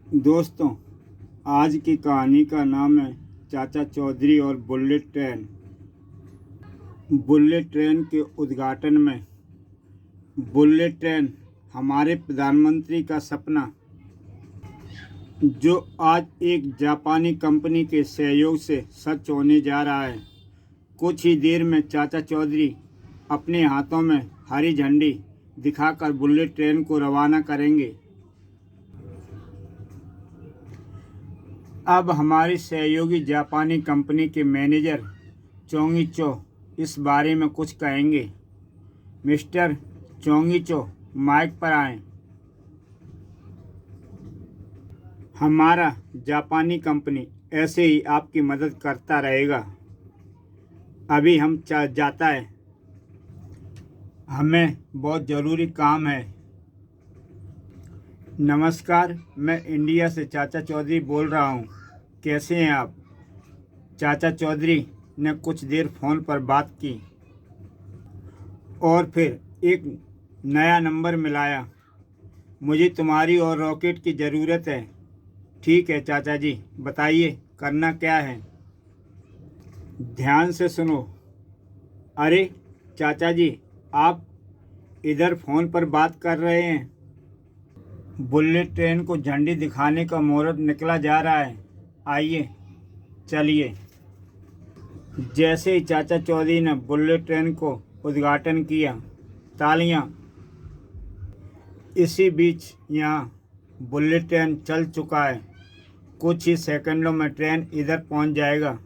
दोस्तों, आज की कहानी का नाम है चाचा चौधरी और बुलेट ट्रेन। बुलेट ट्रेन के उद्घाटन में बुलेट ट्रेन हमारे प्रधानमंत्री का सपना, जो आज एक जापानी कंपनी के सहयोग से सच होने जा रहा है। कुछ ही देर में चाचा चौधरी अपने हाथों में हरी झंडी दिखाकर बुलेट ट्रेन को रवाना करेंगे। अब हमारी सहयोगी जापानी कंपनी के मैनेजर चोंगिचो इस बारे में कुछ कहेंगे। मिस्टर चोंगिचो, माइक पर आएं। हमारा जापानी कंपनी ऐसे ही आपकी मदद करता रहेगा। अभी हम जाता है, हमें बहुत ज़रूरी काम है। नमस्कार, मैं इंडिया से चाचा चौधरी बोल रहा हूँ। कैसे हैं आप? चाचा चौधरी ने कुछ देर फ़ोन पर बात की और फिर एक नया नंबर मिलाया। मुझे तुम्हारी और रॉकेट की ज़रूरत है। ठीक है चाचा जी, बताइए करना क्या है। ध्यान से सुनो। अरे चाचा जी, आप इधर फ़ोन पर बात कर रहे हैं। बुलेट ट्रेन को झंडी दिखाने का मुहूर्त निकला जा रहा है। आइए चलिए। जैसे ही चाचा चौधरी ने बुलेट ट्रेन को उद्घाटन किया, तालियां। इसी बीच यहाँ बुलेट ट्रेन चल चुका है। कुछ ही सेकंडों में ट्रेन इधर पहुँच जाएगा।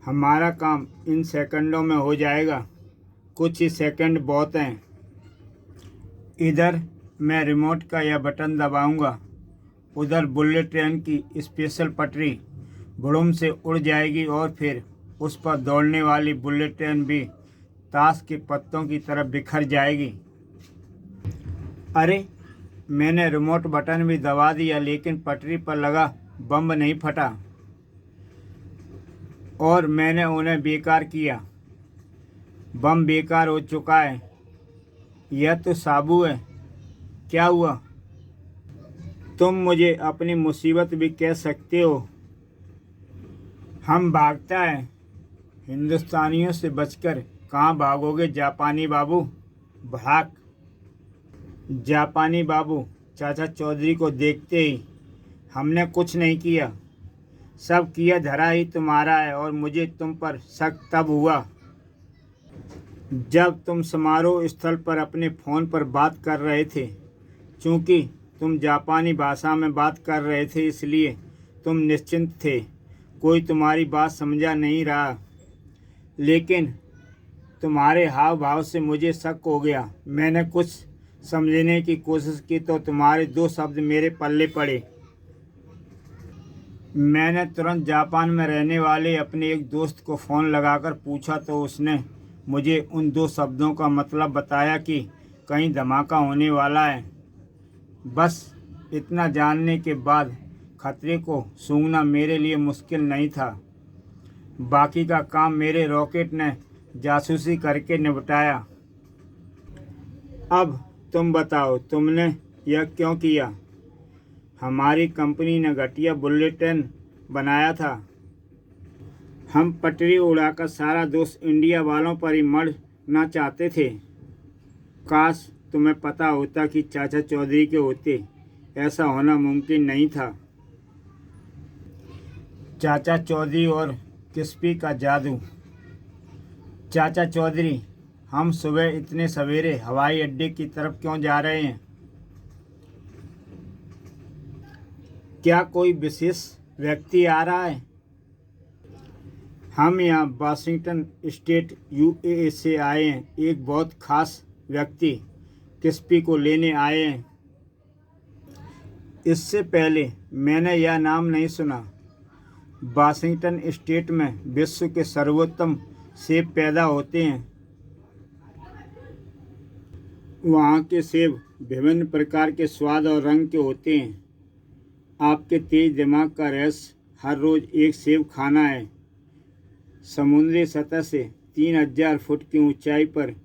हमारा काम इन सेकंडों में हो जाएगा। कुछ ही सेकंड बहुत हैं। इधर मैं रिमोट का यह बटन दबाऊंगा, उधर बुलेट ट्रेन की स्पेशल पटरी भुड़ुम से उड़ जाएगी और फिर उस पर दौड़ने वाली बुलेट ट्रेन भी ताश के पत्तों की तरफ बिखर जाएगी। अरे, मैंने रिमोट बटन भी दबा दिया, लेकिन पटरी पर लगा बम नहीं फटा और मैंने उन्हें बेकार किया। बम बेकार हो चुका है। यह तो साबु है। क्या हुआ? तुम मुझे अपनी मुसीबत भी कह सकते हो। हम भागता है। हिंदुस्तानियों से बचकर कहाँ भागोगे जापानी बाबू? भाग। जापानी बाबू चाचा चौधरी को देखते ही, हमने कुछ नहीं किया। सब किया धरा ही तुम्हारा है और मुझे तुम पर शक तब हुआ जब तुम समारोह स्थल पर अपने फ़ोन पर बात कर रहे थे। चूँकि तुम जापानी भाषा में बात कर रहे थे, इसलिए तुम निश्चिंत थे। कोई तुम्हारी बात समझा नहीं रहा, लेकिन तुम्हारे हाव भाव से मुझे शक हो गया। मैंने कुछ समझने की कोशिश की तो तुम्हारे दो शब्द मेरे पल्ले पड़े। मैंने तुरंत जापान में रहने वाले अपने एक दोस्त को फ़ोन लगाकर पूछा तो उसने मुझे उन दो शब्दों का मतलब बताया कि कहीं धमाका होने वाला है। बस इतना जानने के बाद खतरे को सूंघना मेरे लिए मुश्किल नहीं था। बाकी का काम मेरे रॉकेट ने जासूसी करके निपटाया। अब तुम बताओ, तुमने यह क्यों किया? हमारी कंपनी ने घटिया बुलेट ट्रेन बनाया था। हम पटरी उड़ाकर सारा दोष इंडिया वालों पर ही मढ़ना चाहते थे। काश तुम्हें पता होता कि चाचा चौधरी के होते ऐसा होना मुमकिन नहीं था। चाचा चौधरी और किस्पी का जादू। चाचा चौधरी, हम सुबह इतने सवेरे हवाई अड्डे की तरफ क्यों जा रहे हैं? क्या कोई विशेष व्यक्ति आ रहा है? हम यहाँ वाशिंगटन स्टेट यूएई से आए हैं। एक बहुत खास व्यक्ति किस्पी को लेने आए हैं। इससे पहले मैंने यह नाम नहीं सुना। वाशिंगटन स्टेट में विश्व के सर्वोत्तम सेब पैदा होते हैं। वहाँ के सेब विभिन्न प्रकार के स्वाद और रंग के होते हैं। आपके तेज दिमाग का रहस्य हर रोज़ एक सेब खाना है। समुद्री सतह से 3000 फुट की ऊंचाई पर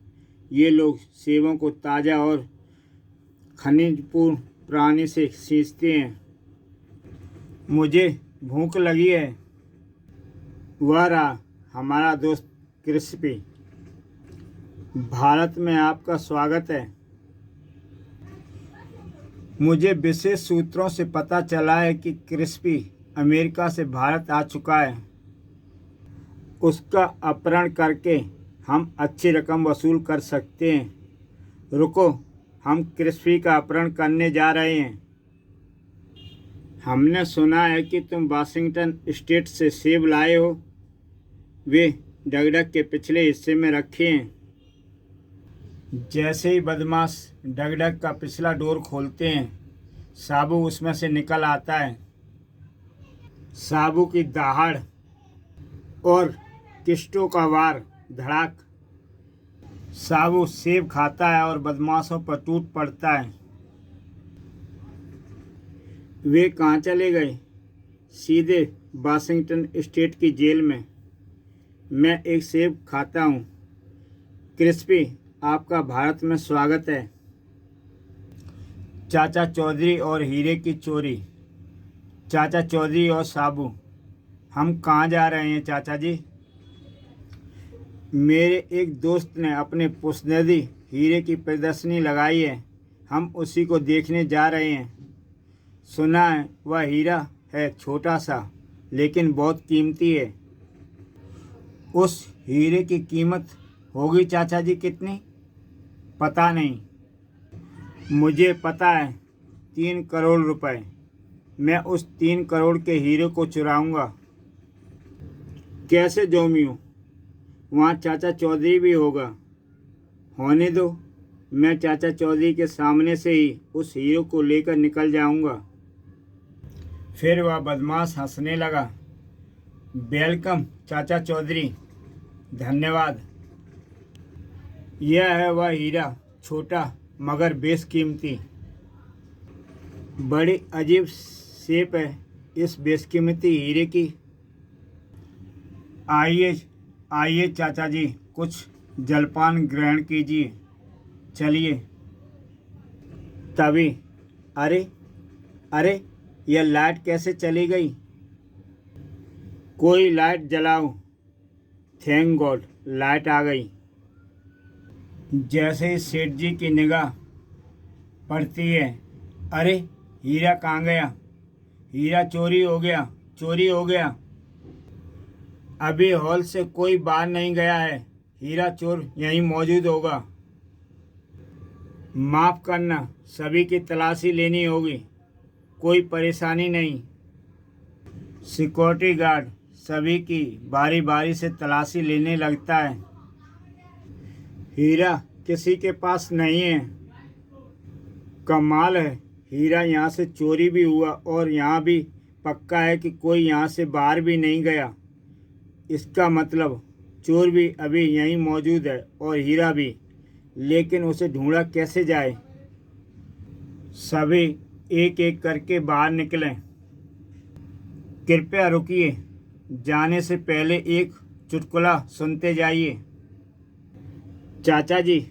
ये लोग सेबों को ताज़ा और खनिजपूर्ण प्राणी से खींचते हैं। मुझे भूख लगी है। वह रहा हमारा दोस्त क्रिस्पी। भारत में आपका स्वागत है। मुझे विशेष सूत्रों से पता चला है कि क्रिस्पी अमेरिका से भारत आ चुका है। उसका अपहरण करके हम अच्छी रकम वसूल कर सकते हैं। रुको, हम क्रिस्पी का अपहरण करने जा रहे हैं। हमने सुना है कि तुम वाशिंगटन स्टेट से सेब लाए हो। वे डगडग के पिछले हिस्से में रखे हैं। जैसे ही बदमाश डगडग का पिछला डोर खोलते हैं, साबू उसमें से निकल आता है। साबू की दहाड़ और किस्टों का वार, धड़ाक। साबू सेब खाता है और बदमाशों पर टूट पड़ता है। वे कहाँ चले गए? सीधे वाशिंगटन स्टेट की जेल में। मैं एक सेब खाता हूँ। क्रिस्पी, आपका भारत में स्वागत है। चाचा चौधरी और हीरे की चोरी। चाचा चौधरी और साबू, हम कहाँ जा रहे हैं चाचा जी? मेरे एक दोस्त ने अपने पुश्तैनी हीरे की प्रदर्शनी लगाई है। हम उसी को देखने जा रहे हैं। सुना है वह हीरा है छोटा सा, लेकिन बहुत कीमती है। उस हीरे की कीमत होगी चाचा जी कितनी? पता नहीं। मुझे पता है 3 करोड़ रुपए। मैं उस 3 करोड़ के हीरे को चुराऊंगा। कैसे जोमियो? वहाँ चाचा चौधरी भी होगा। होने दो, मैं चाचा चौधरी के सामने से ही उस हीरो को लेकर निकल जाऊंगा। फिर वह बदमाश हंसने लगा। वेलकम चाचा चौधरी, धन्यवाद। यह है वह हीरा, छोटा मगर बेशकीमती। बड़ी अजीब शेप है इस बेशकीमती हीरे की। आइए आइए चाचा जी, कुछ जलपान ग्रहण कीजिए। चलिए। तभी अरे अरे, यह लाइट कैसे चली गई? कोई लाइट जलाओ। थैंक गॉड, लाइट आ गई। जैसे ही सेठ जी की निगाह पड़ती है, अरे हीरा कहाँ गया? हीरा चोरी हो गया, चोरी हो गया। अभी हॉल से कोई बाहर नहीं गया है। हीरा चोर यहीं मौजूद होगा। माफ़ करना, सभी की तलाशी लेनी होगी। कोई परेशानी नहीं। सिक्योरिटी गार्ड सभी की बारी बारी से तलाशी लेने लगता है। हीरा किसी के पास नहीं है। कमाल है, हीरा यहाँ से चोरी भी हुआ और यहाँ भी पक्का है कि कोई यहाँ से बाहर भी नहीं गया। इसका मतलब चोर भी अभी यहीं मौजूद है और हीरा भी। लेकिन उसे ढूंढा कैसे जाए? सभी एक एक करके बाहर निकलें। कृपया रुकिए, जाने से पहले एक चुटकुला सुनते जाइए। चाचा जी,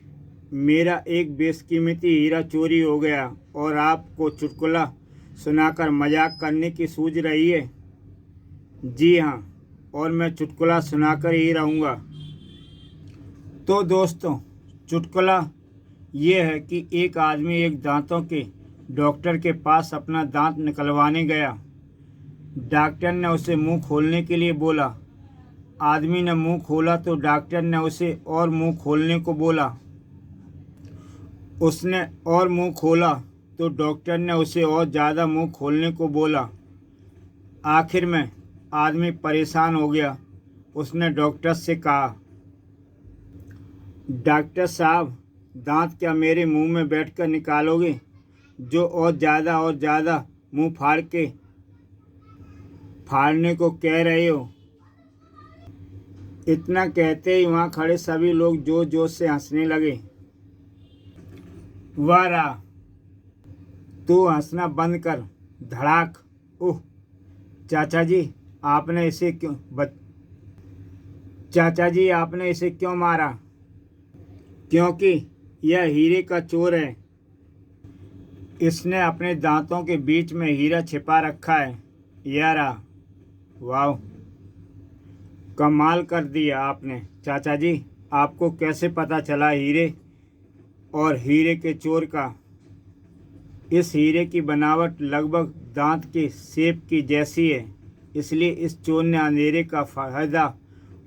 मेरा एक बेशकीमती हीरा चोरी हो गया और आपको चुटकुला सुनाकर मजाक करने की सूझ रही है। जी हाँ, और मैं चुटकुला सुनाकर ही रहूँगा। तो दोस्तों, चुटकुला ये है कि एक आदमी एक दांतों के डॉक्टर के पास अपना दांत निकलवाने गया। डॉक्टर ने उसे मुंह खोलने के लिए बोला। आदमी ने मुंह खोला तो डॉक्टर ने उसे और मुंह खोलने को बोला। उसने और मुंह खोला तो डॉक्टर ने उसे और ज़्यादा मुंह खोलने को बोला। आखिर में आदमी परेशान हो गया। उसने डॉक्टर से कहा, डॉक्टर साहब, दांत क्या मेरे मुंह में बैठकर निकालोगे, जो और ज़्यादा मुंह फाड़ने को कह रहे हो? इतना कहते ही वहाँ खड़े सभी लोग जोर जोर से हंसने लगे। वाह रहा, तू हंसना बंद कर। धड़ाक। ओह चाचा जी, आपने इसे क्यों मारा? क्योंकि यह हीरे का चोर है। इसने अपने दांतों के बीच में हीरा छिपा रखा है। यह रहा। वाह, कमाल कर दिया आपने चाचा जी। आपको कैसे पता चला हीरे और हीरे के चोर का? इस हीरे की बनावट लगभग दांत के सेब की जैसी है, इसलिए इस चोर ने अंधेरे का फायदा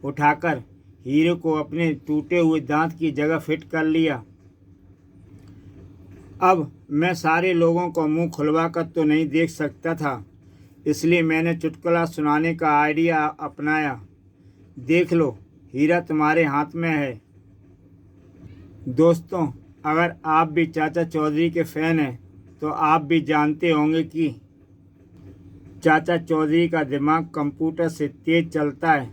उठाकर हीरे को अपने टूटे हुए दांत की जगह फिट कर लिया। अब मैं सारे लोगों को मुंह खुलवा कर तो नहीं देख सकता था, इसलिए मैंने चुटकुला सुनाने का आइडिया अपनाया। देख लो, हीरा तुम्हारे हाथ में है। दोस्तों, अगर आप भी चाचा चौधरी के फ़ैन हैं तो आप भी जानते होंगे कि चाचा चौधरी का दिमाग कंप्यूटर से तेज चलता है।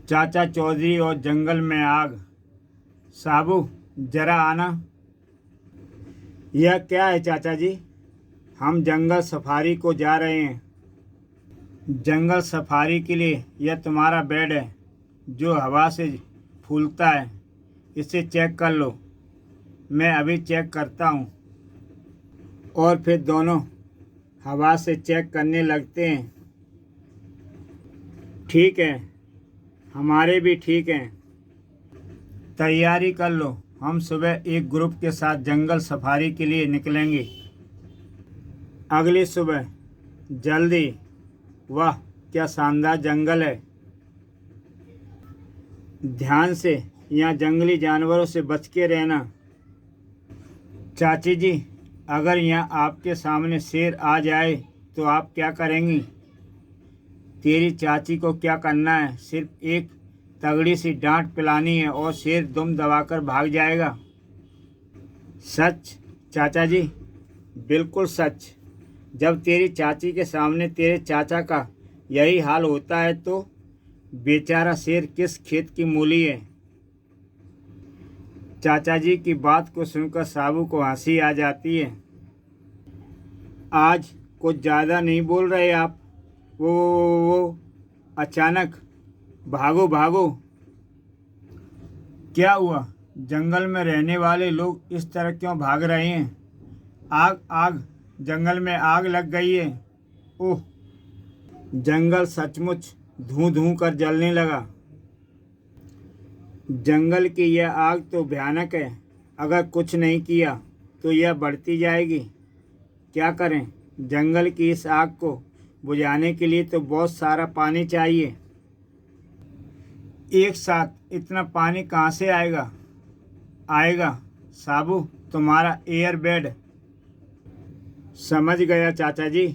चाचा चौधरी और जंगल में आग। साबू, जरा आना। यह क्या है चाचा जी? हम जंगल सफारी को जा रहे हैं। जंगल सफारी के लिए यह तुम्हारा बेड है जो हवा से फूलता है। इसे चेक कर लो। मैं अभी चेक करता हूँ। और फिर दोनों हवा से चेक करने लगते हैं। ठीक है, हमारे भी ठीक हैं। तैयारी कर लो, हम सुबह एक ग्रुप के साथ जंगल सफारी के लिए निकलेंगे। अगली सुबह जल्दी। वाह, क्या शानदार जंगल है। ध्यान से, यहाँ जंगली जानवरों से बच के रहना। चाची जी, अगर यहाँ आपके सामने शेर आ जाए तो आप क्या करेंगी? तेरी चाची को क्या करना है? सिर्फ एक तगड़ी सी डांट पिलानी है और शेर दुम दबाकर भाग जाएगा। सच चाचा जी, बिल्कुल सच। जब तेरी चाची के सामने तेरे चाचा का यही हाल होता है तो बेचारा शेर किस खेत की मूली है। चाचा जी की बात को सुनकर साबू को हंसी आ जाती है। आज कुछ ज़्यादा नहीं बोल रहे आप? वो अचानक भागो भागो। क्या हुआ? जंगल में रहने वाले लोग इस तरह क्यों भाग रहे हैं? आग आग, जंगल में आग लग गई है। ओह, जंगल सचमुच धूं धूं कर जलने लगा। जंगल की यह आग तो भयानक है। अगर कुछ नहीं किया तो यह बढ़ती जाएगी। क्या करें? जंगल की इस आग को बुझाने के लिए तो बहुत सारा पानी चाहिए। एक साथ इतना पानी कहाँ से आएगा साबू, तुम्हारा एयर बेड। समझ गया चाचा जी।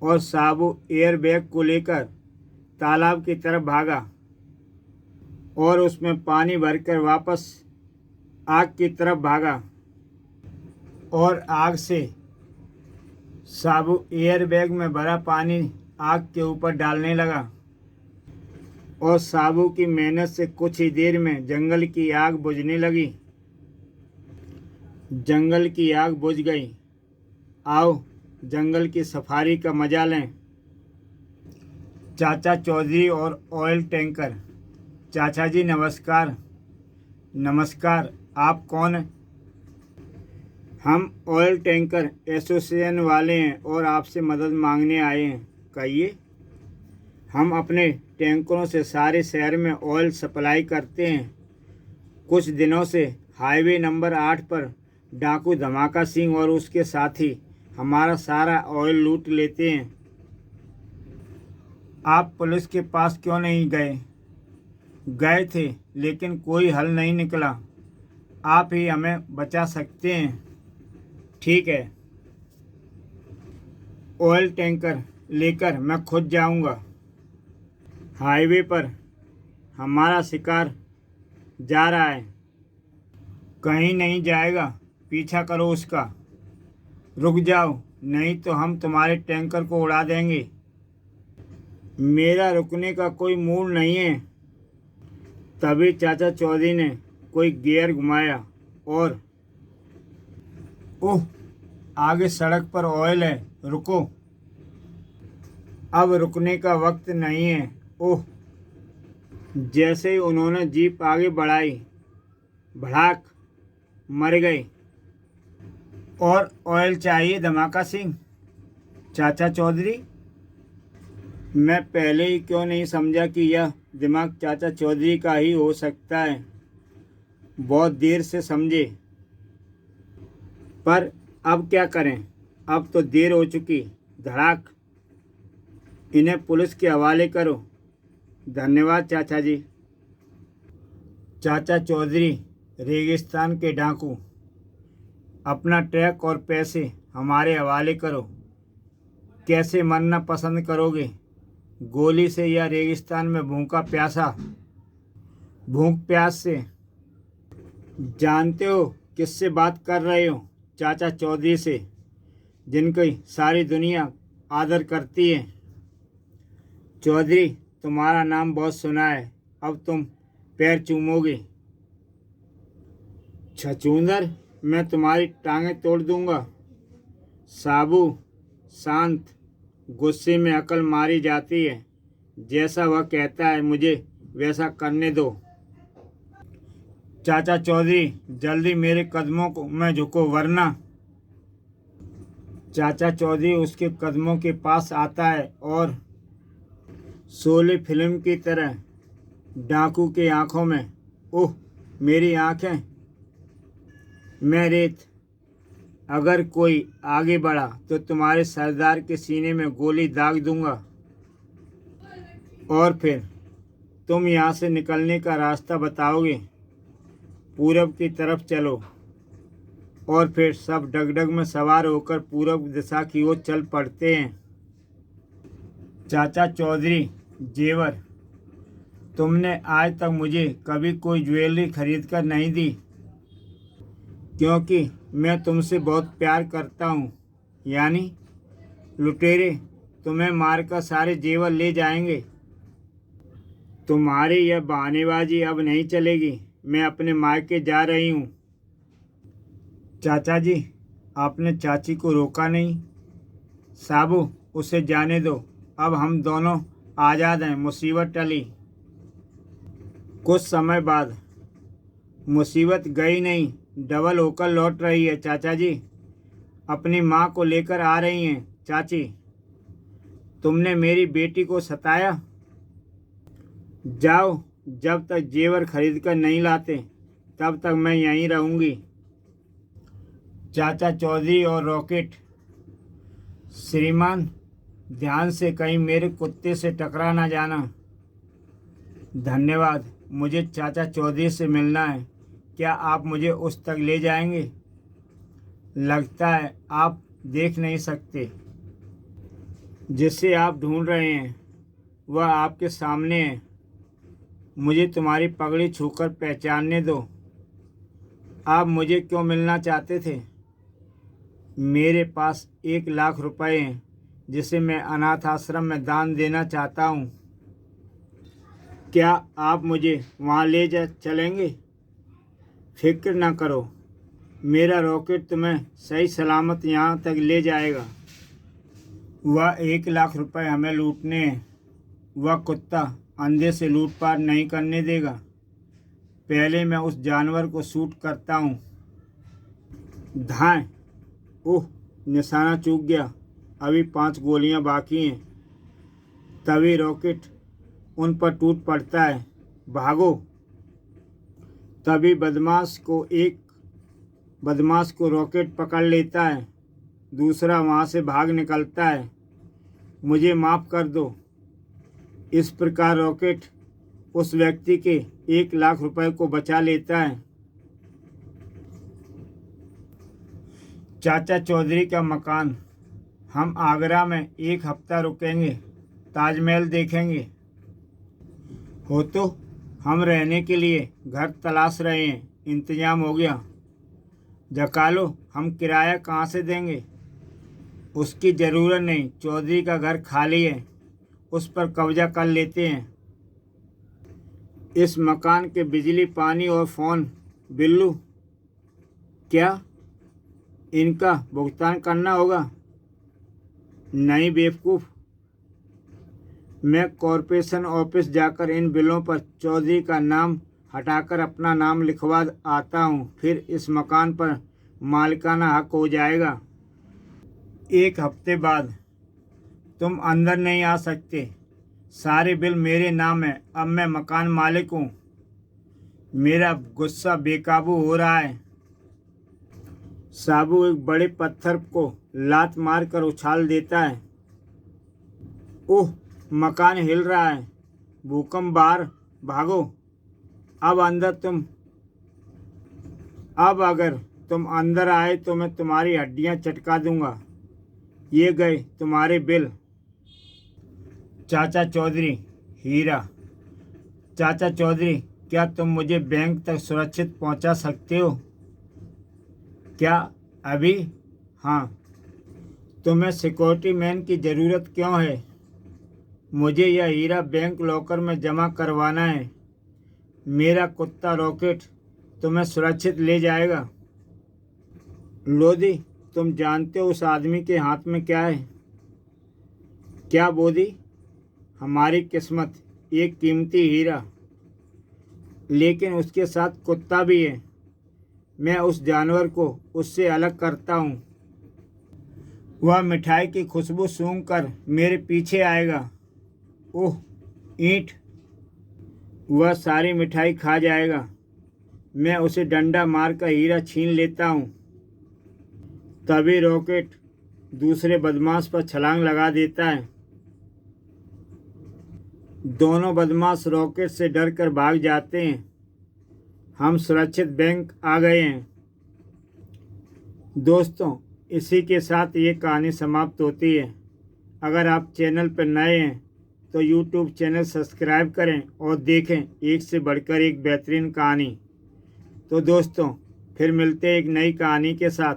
और साबू एयर बैग को लेकर तालाब की तरफ भागा और उसमें पानी भरकर वापस आग की तरफ भागा। और आग से साबू एयर बैग में भरा पानी आग के ऊपर डालने लगा। और साबू की मेहनत से कुछ ही देर में जंगल की आग बुझने लगी। जंगल की आग बुझ गई। आओ जंगल की सफारी का मजा लें। चाचा चौधरी और ऑयल टैंकर। चाचा जी नमस्कार। नमस्कार, आप कौन हैं? हम ऑयल टैंकर एसोसिएशन वाले हैं और आपसे मदद मांगने आए हैं। कहिए। हम अपने टैंकरों से सारे शहर में ऑयल सप्लाई करते हैं। कुछ दिनों से हाईवे नंबर 8 पर डाकू धमाका सिंह और उसके साथी हमारा सारा ऑयल लूट लेते हैं। आप पुलिस के पास क्यों नहीं गए? गए थे, लेकिन कोई हल नहीं निकला। आप ही हमें बचा सकते हैं। ठीक है, ऑयल टैंकर लेकर मैं खुद जाऊंगा। हाईवे पर हमारा शिकार जा रहा है। कहीं नहीं जाएगा, पीछा करो उसका। रुक जाओ, नहीं तो हम तुम्हारे टैंकर को उड़ा देंगे। मेरा रुकने का कोई मूड नहीं है। तभी चाचा चौधरी ने कोई गियर घुमाया और ओह, आगे सड़क पर ऑयल है, रुको। अब रुकने का वक्त नहीं है। ओह, जैसे ही उन्होंने जीप आगे बढ़ाई, भड़ाक, मर गए। और ऑयल चाहिए धमाका सिंह। चाचा चौधरी, मैं पहले ही क्यों नहीं समझा कि यह दिमाग चाचा चौधरी का ही हो सकता है। बहुत देर से समझे, पर अब क्या करें, अब तो देर हो चुकी। धड़ाक, इन्हें पुलिस के हवाले करो। धन्यवाद चाचा जी। चाचा चौधरी रेगिस्तान के डाकू, अपना ट्रक और पैसे हमारे हवाले करो। कैसे मरना पसंद करोगे, गोली से या रेगिस्तान में भूख प्यास से? जानते हो किससे बात कर रहे हो? चाचा चौधरी से, जिनकी सारी दुनिया आदर करती है। चौधरी, तुम्हारा नाम बहुत सुना है, अब तुम पैर चूमोगे। छछूंदर, मैं तुम्हारी टांगें तोड़ दूंगा। साबू, शांत, गुस्से में अकल मारी जाती है। जैसा वह कहता है मुझे वैसा करने दो। चाचा चौधरी, जल्दी मेरे कदमों को मैं झुको वरना। चाचा चौधरी उसके कदमों के पास आता है और शोले फिल्म की तरह डाकू की आंखों में, ओह मेरी आंखें, मैं रेत। अगर कोई आगे बढ़ा तो तुम्हारे सरदार के सीने में गोली दाग दूंगा। और फिर तुम यहाँ से निकलने का रास्ता बताओगे। पूरब की तरफ चलो। और फिर सब डगडग में सवार होकर पूरब दिशा की ओर चल पड़ते हैं। चाचा चौधरी, जेवर, तुमने आज तक मुझे कभी कोई ज्वेलरी खरीद कर नहीं दी, क्योंकि मैं तुमसे बहुत प्यार करता हूँ। यानी लुटेरे तुम्हें मारकर सारे जेवर ले जाएंगे। तुम्हारी यह बहानेबाजी अब नहीं चलेगी। मैं अपने मायके जा रही हूँ। चाचा जी, आपने चाची को रोका नहीं। साबू, उसे जाने दो। अब हम दोनों आज़ाद हैं। मुसीबत टली। कुछ समय बाद, मुसीबत गई नहीं, डबल होकर लौट रही है। चाचा जी अपनी माँ को लेकर आ रही हैं। चाची, तुमने मेरी बेटी को सताया। जाओ, जब तक जेवर खरीद कर नहीं लाते तब तक मैं यहीं रहूँगी। चाचा चौधरी और रॉकेट, श्रीमान ध्यान से, कहीं मेरे कुत्ते से टकरा ना जाना। धन्यवाद, मुझे चाचा चौधरी से मिलना है। क्या आप मुझे उस तक ले जाएंगे? लगता है आप देख नहीं सकते। जिसे आप ढूंढ रहे हैं वह आपके सामने है। मुझे तुम्हारी पगड़ी छूकर पहचानने दो। आप मुझे क्यों मिलना चाहते थे? मेरे पास 1 लाख रुपए हैं, जिसे मैं अनाथ आश्रम में दान देना चाहता हूँ। क्या आप मुझे वहाँ ले जा चलेंगे? फिक्र ना करो, मेरा रॉकेट तुम्हें सही सलामत यहाँ तक ले जाएगा। वह 1 लाख रुपए हमें लूटने हैं। वह कुत्ता अंधे से लूटपाट नहीं करने देगा। पहले मैं उस जानवर को शूट करता हूँ। धाएं। ओह, निशाना चूक गया। अभी 5 गोलियां बाकी हैं। तभी रॉकेट उन पर टूट पड़ता है। भागो। तभी बदमाश को रॉकेट पकड़ लेता है। दूसरा वहाँ से भाग निकलता है। मुझे माफ़ कर दो। इस प्रकार रॉकेट उस व्यक्ति के 1 लाख रुपए को बचा लेता है। चाचा चौधरी का मकान। हम आगरा में 1 हफ्ता रुकेंगे, ताजमहल देखेंगे। हो तो हम रहने के लिए घर तलाश रहे हैं। इंतजाम हो गया। जकालो, हम किराया कहाँ से देंगे? उसकी ज़रूरत नहीं, चौधरी का घर खाली है, उस पर कब्जा कर लेते हैं। इस मकान के बिजली, पानी और फ़ोन बिल्लू, क्या इनका भुगतान करना होगा? नहीं बेवकूफ़, मैं कॉरपोरेशन ऑफिस जाकर इन बिलों पर चौधरी का नाम हटाकर अपना नाम लिखवा आता हूँ, फिर इस मकान पर मालिकाना हक हो जाएगा। 1 हफ्ते बाद तुम अंदर नहीं आ सकते। सारे बिल मेरे नाम है। अब मैं मकान मालिक हूँ। मेरा गुस्सा बेकाबू हो रहा है। साबू एक बड़े पत्थर को लात मार कर उछाल देता है। ओह, मकान हिल रहा है। भूकंप, बाहर भागो। अब अगर तुम अंदर आए तो मैं तुम्हारी हड्डियां चटका दूंगा। ये गए तुम्हारे बिल। चाचा चौधरी, हीरा। चाचा चौधरी, क्या तुम मुझे बैंक तक सुरक्षित पहुंचा सकते हो? क्या अभी? हाँ। तुम्हें सिक्योरिटी मैन की ज़रूरत क्यों है? मुझे यह हीरा बैंक लॉकर में जमा करवाना है। मेरा कुत्ता रॉकेट तुम्हें सुरक्षित ले जाएगा। लोधी, तुम जानते हो उस आदमी के हाथ में क्या है? क्या बोधी? हमारी किस्मत, एक कीमती हीरा। लेकिन उसके साथ कुत्ता भी है। मैं उस जानवर को उससे अलग करता हूँ। वह मिठाई की खुशबू सूंघकर मेरे पीछे आएगा। ओह, ईंट! वह सारी मिठाई खा जाएगा। मैं उसे डंडा मारकर हीरा छीन लेता हूँ। तभी रॉकेट दूसरे बदमाश पर छलांग लगा देता है। दोनों बदमाश रॉकेट से डरकर भाग जाते हैं। हम सुरक्षित बैंक आ गए हैं। दोस्तों, इसी के साथ ये कहानी समाप्त होती है। अगर आप चैनल पर नए हैं तो YouTube चैनल सब्सक्राइब करें और देखें एक से बढ़कर एक बेहतरीन कहानी। तो दोस्तों, फिर मिलते हैं एक नई कहानी के साथ।